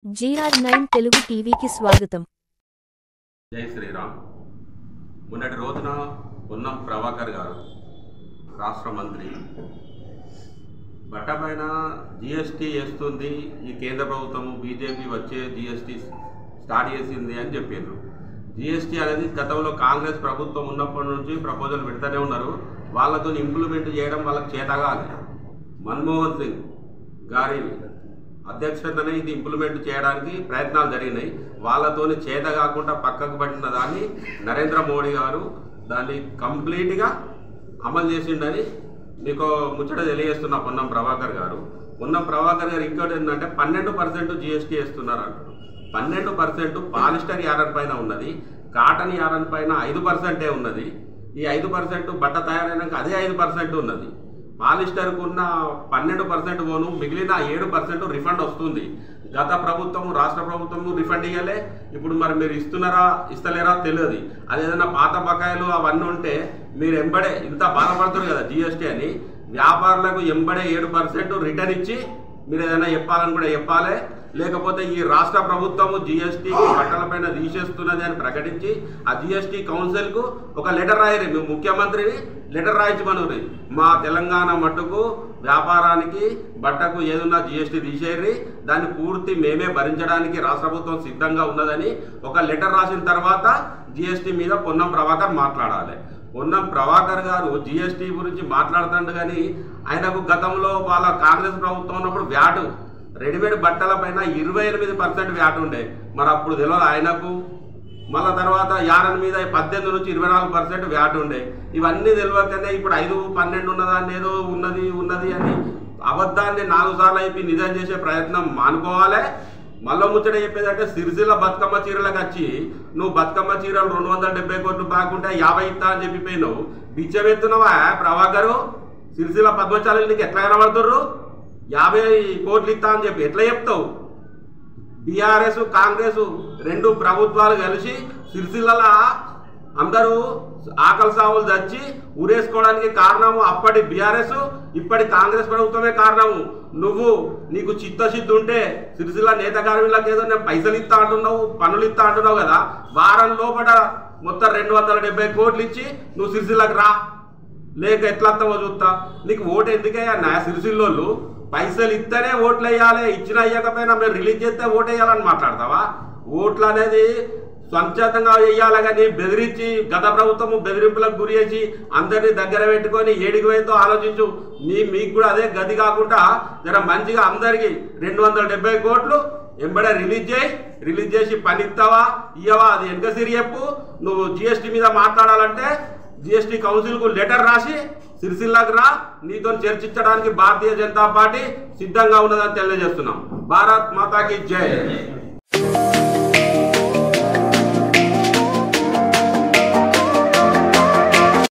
GR9 Telugu టీవీకి స్వాగతం. జై శ్రీరామ్. మొన్నటి రోజున పొన్నం ప్రభాకర్ గారు రాష్ట్ర మంత్రి బట్టపైన జిఎస్టీ వేస్తుంది, ఈ కేంద్ర ప్రభుత్వం బీజేపీ వచ్చే జిఎస్టీ స్టార్ట్ చేసింది అని చెప్పారు. జిఎస్టీ అనేది గతంలో కాంగ్రెస్ ప్రభుత్వం ఉన్నప్పటి నుంచి ప్రపోజల్ పెడతానే ఉన్నారు. వాళ్ళతో ఇంప్లిమెంట్ చేయడం వాళ్ళకి చేతగాలి. మన్మోహన్ సింగ్ గారి అధ్యక్షతనే ఇది ఇంప్లిమెంట్ చేయడానికి ప్రయత్నాలు జరిగినాయి. వాళ్ళతోని చేత కాకుండా పక్కకు పడిన దాన్ని నరేంద్ర మోడీ గారు దాన్ని కంప్లీట్గా అమలు చేసిండని మీకు ముచ్చట తెలియజేస్తున్న పొన్నం ప్రభాకర్ గారు. పొన్నం ప్రభాకర్ గారు ఇంకోటి ఏంటంటే 12% జిఎస్టీ వేస్తున్నారు అంటారు. 12% పాలిస్టర్ యారన్ పైన ఉన్నది, కాటన్ యారన్ పైన 5% ఉన్నది. ఈ 5% బట్ట తయారైనాక అదే 5% ఉన్నది. పాలిస్టర్కు ఉన్న 12% పోను, మిగిలిన 7% రిఫండ్ వస్తుంది. గత ప్రభుత్వం రాష్ట్ర ప్రభుత్వం రిఫండ్ ఇవ్వలే. ఇప్పుడు మరి మీరు ఇస్తున్నారా ఇస్తలేరా తెలియదు. అది ఏదైనా పాత బకాయిలు అవన్నీ ఉంటే మీరు ఎంబడే ఇంత బాధపడుతుంది కదా జిఎస్టీ అని. వ్యాపారులకు ఎంబడే 7% రిటర్న్ ఇచ్చి మీరు ఏదైనా చెప్పాలని కూడా చెప్పాలి. లేకపోతే ఈ రాష్ట్ర ప్రభుత్వము జిఎస్టీ బట్టలపైన తీసేస్తున్నది అని ప్రకటించి ఆ జిఎస్టీ కౌన్సిల్కు ఒక లెటర్ రాయరు. మేము ముఖ్యమంత్రిని లెటర్ రాయించమనురి, మా తెలంగాణ మట్టుకు వ్యాపారానికి బట్టకు ఏదున్నా జిఎస్టీ తీసేయరి, దాన్ని పూర్తి మేమే భరించడానికి రాష్ట్ర ప్రభుత్వం సిద్ధంగా ఉన్నదని ఒక లెటర్ రాసిన తర్వాత జిఎస్టీ మీద పొన్నం ప్రభాకర్ మాట్లాడాలి. పొన్నం ప్రభాకర్ గారు జిఎస్టీ గురించి మాట్లాడుతుండు కానీ ఆయనకు గతంలో వాళ్ళ కాంగ్రెస్ ప్రభుత్వం ఉన్నప్పుడు వ్యాటు రెడీమేడ్ బట్టల పైన 28% వ్యాట్ ఉండే. మరి అప్పుడు తెలియదు ఆయనకు. మళ్ళా తర్వాత యారన్ మీద 18 నుంచి 24% వ్యాట్ ఉండే. ఇవన్నీ తెలియకనే ఇప్పుడు 5-12 ఉన్నదాన్ని ఏదో ఉన్నది అని అబద్ధాన్ని 4 సార్లు అయిపోయి నిజం చేసే ప్రయత్నం మానుకోవాలి. మళ్ళీ ముచ్చట చెప్పేదంటే సిరిసిల్ల బతుకమ్మ చీరలకు వచ్చి నువ్వు బతుకమ్మ చీరలు 270 కోట్లు బాగుంటే 50 ఇస్తా అని చెప్పిపోయినావు. బిచ్చమెత్తున్నావా ప్రభాకరు? సిరిసిల్ల పద్మశాలి నీకు ఎట్లా కనబడుతుర్రు? 50 కోట్లు ఇస్తా అని చెప్పి ఎట్లా చెప్తావు? బీఆర్ఎస్ కాంగ్రెస్ రెండు ప్రభుత్వాలు కలిసి సిరిసిల్ల అందరూ ఆకలి సావులు తెచ్చి ఊరేసుకోవడానికి కారణము అప్పటి బీఆర్ఎస్, ఇప్పటి కాంగ్రెస్ ప్రభుత్వమే కారణము. నీకు చిత్తశుద్ధి ఉంటే సిరిసిల్ల నేత కార్మికులకు ఏదో నేను పైసలు ఇస్తా అంటున్నావు, పనులు ఇస్తా అంటున్నావు కదా, వారం లోపల మొత్తం 270 కోట్లు ఇచ్చి నువ్వు సిరిసిల్లకు రా, లేక ఎట్లా వస్తావో చూస్తా. నీకు ఓటు ఎందుకయ్యా నా సిరిసిల్లోళ్ళు? పైసలు ఇస్తేనే ఓట్లు వేయాలి, ఇచ్చినా ఇవ్వకపోయినా మీరు రిలీజ్ చేస్తే ఓటు వేయాలని మాట్లాడతావా? ఓట్లు అనేది స్వంతంగా వేయాలి కానీ బెదిరించి గత ప్రభుత్వము బెదిరింపులకు గురి చేసి అందరినీ దగ్గర పెట్టుకొని ఏడికి పోయిందో ఆలోచించు. మీకు కూడా అదే గది కాకుండా జర మంచిగా అందరికీ 270 కోట్లు ఎంబడే రిలీజ్ చేసి పని ఇస్తావా ఇవ్వవా అది వెనక సిరి చెప్పు. నువ్వు జిఎస్టీ మీద మాట్లాడాలంటే జిఎస్టీ కౌన్సిల్కు లెటర్ రాసి సిరిసిల్లకు రా, నీతో చర్చించడానికి భారతీయ జనతా పార్టీ సిద్ధంగా ఉన్నదని తెలియజేస్తున్నాం. భారత్ మాతాకి జై.